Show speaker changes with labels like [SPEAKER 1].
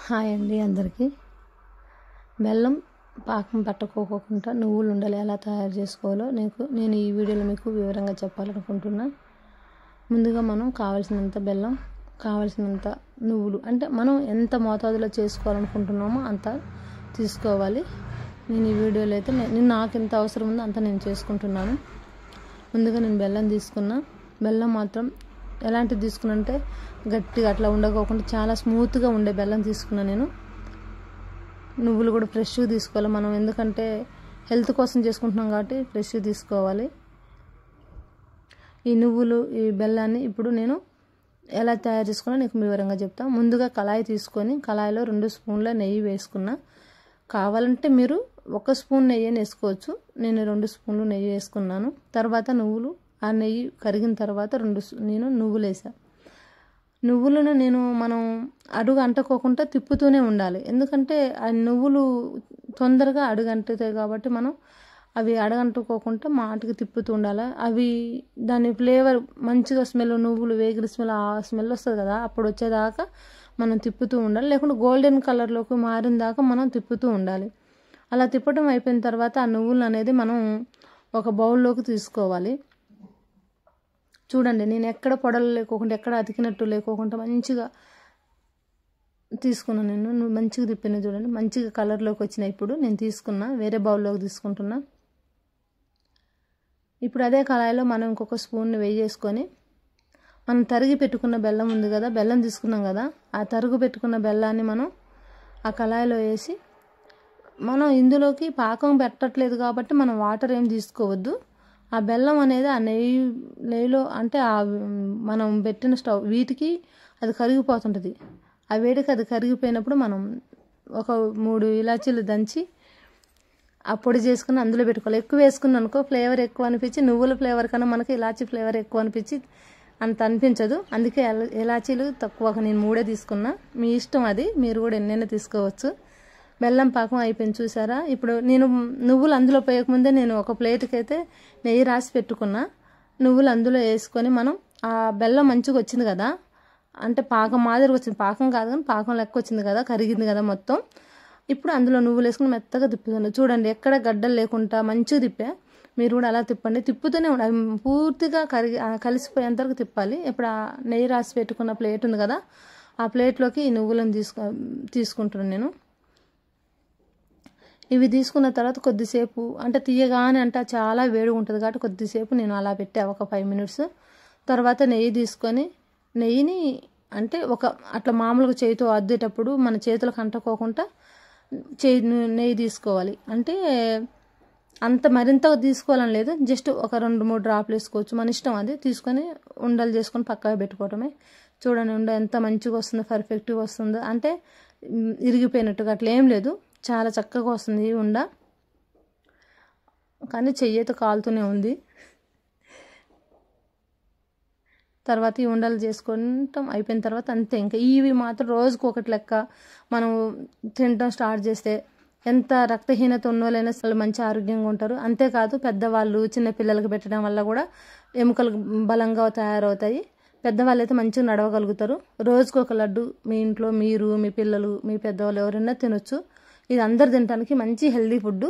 [SPEAKER 1] Hi అండి అందరికీ. బెల్లం పాకం పట్టుకోకుండా నువ్వులు ఉండలు ఎలా తయారు చేసుకోవాలో నేను ఈ వీడియోలో మీకు వివరంగా చెప్పాలనుకుంటున్నా. ముందుగా మనం కావాల్సినంత బెల్లం, కావాల్సినంత నువ్వులు, అంటే మనం ఎంత మోతాదులో చేసుకోవాలనుకుంటున్నామో అంత తీసుకోవాలి. నేను ఈ వీడియోలో అయితే నాకు ఎంత అవసరం ఉందో అంత నేను చేసుకుంటున్నాను. ముందుగా నేను బెల్లం తీసుకున్నా. బెల్లం మాత్రం ఎలాంటిది తీసుకున్నంటే గట్టిగా అట్లా ఉండకోకుండా చాలా స్మూత్గా ఉండే బెల్లం తీసుకున్నా నేను. నువ్వులు కూడా ఫ్రెష్గా తీసుకోవాలి మనం, ఎందుకంటే హెల్త్ కోసం చేసుకుంటున్నాం కాబట్టి ఫ్రెష్గా తీసుకోవాలి. ఈ నువ్వులు, ఈ బెల్లాన్ని ఇప్పుడు నేను ఎలా తయారు చేసుకున్నా నీకు వివరంగా చెప్తాను. ముందుగా కళాయి తీసుకొని కళాయిలో 2 స్పూన్ల నెయ్యి వేసుకున్నా. కావాలంటే మీరు 1 స్పూన్ నెయ్యి వేసుకోవచ్చు. నేను 2 స్పూన్లు నెయ్యి వేసుకున్నాను. తర్వాత నువ్వులు, ఆ నెయ్యి కరిగిన తర్వాత నేను నువ్వులు వేసా. నువ్వులను మనం అడుగు అంటుకోకుండా తిప్పుతూనే ఉండాలి, ఎందుకంటే ఆ నువ్వులు తొందరగా అడుగు అంటుతాయి కాబట్టి మనం అవి అడగంటుకోకుండా మాటికి తిప్పుతూ ఉండాలి. అవి దాని ఫ్లేవర్ మంచిగా స్మెల్, నువ్వులు వేగిన స్మెల్, ఆ స్మెల్ వస్తుంది కదా, అప్పుడు వచ్చేదాకా మనం తిప్పుతూ ఉండాలి. లేకుంటే గోల్డెన్ కలర్లోకి మారిన దాకా మనం తిప్పుతూ ఉండాలి. అలా తిప్పడం అయిపోయిన తర్వాత ఆ నువ్వులు అనేది మనం ఒక బౌల్లోకి తీసుకోవాలి. చూడండి, నేను ఎక్కడ పొడలు లేకోకుండా, ఎక్కడ అతికినట్టు లేకోకుండా మంచిగా తీసుకున్నాను. నేను మంచిగా తిప్పిన చూడండి, మంచిగా కలర్లోకి వచ్చినాయి. ఇప్పుడు నేను తీసుకున్నా, వేరే బౌల్లోకి తీసుకుంటున్నా. ఇప్పుడు అదే కళాయిలో మనం ఇంకొక స్పూన్ వేసుకొని మనం తరిగి పెట్టుకున్న బెల్లం ఉంది కదా, బెల్లం తీసుకున్నాం కదా, ఆ తరుగు పెట్టుకున్న బెల్లాన్ని మనం ఆ కళాయిలో వేసి, మనం ఇందులోకి పాకం పెట్టట్లేదు కాబట్టి మనం వాటర్ ఏం తీసుకోవద్దు. ఆ బెల్లం అనేది ఆ నెయ్యిలో, అంటే ఆ మనం పెట్టిన స్టవ్ వీటికి అది కరిగిపోతుంటుంది. ఆ వేడికి అది కరిగిపోయినప్పుడు మనం ఒక 3 ఇలాచీలు దంచి ఆ పొడి చేసుకుని అందులో పెట్టుకోవాలి. ఎక్కువ వేసుకున్నాం అనుకో ఫ్లేవర్ ఎక్కువ అనిపించి, నువ్వుల ఫ్లేవర్ కన్నా మనకి ఇలాచీ ఫ్లేవర్ ఎక్కువ అనిపించి అంత అనిపించదు. అందుకే ఇలాచీలు తక్కువ, నేను 3 తీసుకున్నా. మీ ఇష్టం, అది మీరు కూడా ఎన్నైనా తీసుకోవచ్చు. బెల్లం పాకం అయిపోయింది చూసారా. ఇప్పుడు నేను నువ్వులు అందులో పోయకముందే నేను ఒక ప్లేట్కి అయితే నెయ్యి రాసి పెట్టుకున్నా. నువ్వులు అందులో వేసుకొని మనం ఆ బెల్లం మంచిగా వచ్చింది కదా, అంటే పాకం మాదిరి వచ్చింది, పాకం కాదు కానీ పాకం లెక్క వచ్చింది కదా, కరిగింది కదా మొత్తం. ఇప్పుడు అందులో నువ్వులు వేసుకుని మెత్తగా తిప్పుతున్నాను. చూడండి, ఎక్కడ గడ్డలు లేకుండా మంచిగా తిప్పా. మీరు కూడా అలా తిప్పండి, తిప్పుతూనే ఉండాలి, పూర్తిగా కలిసిపోయేంత వరకు తిప్పాలి. ఇప్పుడు ఆ నెయ్యి రాసి పెట్టుకున్న ప్లేట్ ఉంది కదా, ఆ ప్లేట్లోకి ఈ నువ్వులను తీసుకుంటున్నాను నేను. ఇవి తీసుకున్న తర్వాత కొద్దిసేపు, అంటే తీయగానే అంటే చాలా వేడిగా ఉంటుంది కాబట్టి కొద్దిసేపు నేను అలా పెట్టా, ఒక 5 మినిట్స్. తర్వాత నెయ్యి తీసుకొని, నెయ్యిని అంటే అట్లా మామూలుగా చేతితో అద్దేటప్పుడు మన చేతులకు అంటుకోకుండా నెయ్యి తీసుకోవాలి. అంటే అంత మరింతగా తీసుకోవాలని లేదు, జస్ట్ ఒక 2-3 డ్రాప్లు వేసుకోవచ్చు, మన ఇష్టం. అది తీసుకొని ఉండలు చేసుకొని పక్కగా పెట్టుకోవడమే. చూడండి, ఉండ ఎంత మంచిగా వస్తుందో, పర్ఫెక్ట్గా వస్తుందో, అంటే ఇరిగిపోయినట్టుగా అట్లా ఏం లేదు, చాలా చక్కగా వస్తుంది ఈ ఉండ. కానీ చెయ్యితో కాలుతూనే ఉంది. తర్వాత ఈ ఉండలు చేసుకుంటాం అయిపోయిన తర్వాత అంతే. ఇంకా ఇవి మాత్రం రోజుకు ఒకటి లెక్క మనం తినడం స్టార్ట్ చేస్తే ఎంత రక్తహీనత ఉన్నోళ్ళైనా అసలు మంచి ఆరోగ్యంగా ఉంటారు. అంతేకాదు పెద్దవాళ్ళు, చిన్నపిల్లలకు పెట్టడం వల్ల కూడా ఎముకలు బలంగా తయారవుతాయి. పెద్దవాళ్ళు అయితే మంచిగా నడవగలుగుతారు. రోజుకు ఒక లడ్డు మీ ఇంట్లో మీరు, మీ పిల్లలు, మీ పెద్దవాళ్ళు ఎవరైనా తినొచ్చు. ఇది అందరు తినడానికి మంచి హెల్దీ ఫుడ్.